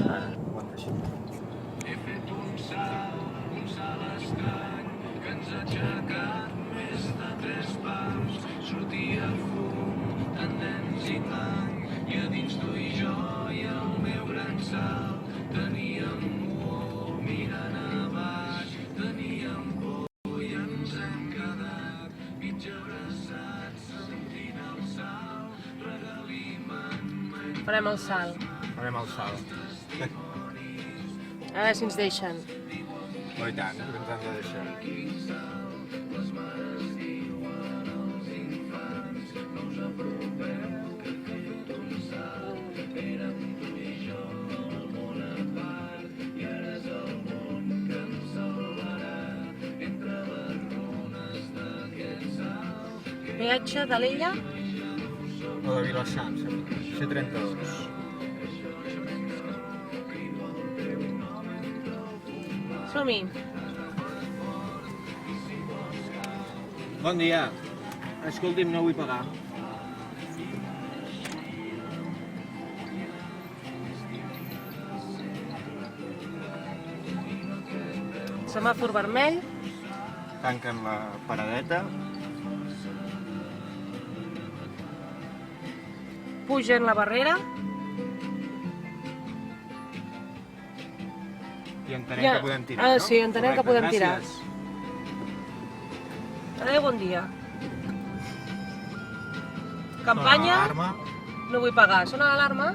Aguanta així. He fet un salt estrany, que ens ha aixecat més de 3 pams. Sortia fum, tendents i blanc, i a dins tu i jo i el meu gran salt. Teníem por mirant a baix, teníem por i ens hem quedat mig abraçats, sentint el salt, regalimant. Farem el salt. Farem el salt. A veure si ens deixen. Oh, i tant, que ens han de deixar. Peatge d'Alella? O de Vilassar, C32. Som-hi. Bon dia. Escolti'm, no vull pagar. Semàfor vermell. Tanquen la paradeta. Pugen la barrera. I entenem que podem tirar, no? Sí, entenem que podem tirar. Gràcies. Adéu, bon dia. Campanya, Sona l'alarma. no vull pagar. Sona l'alarma?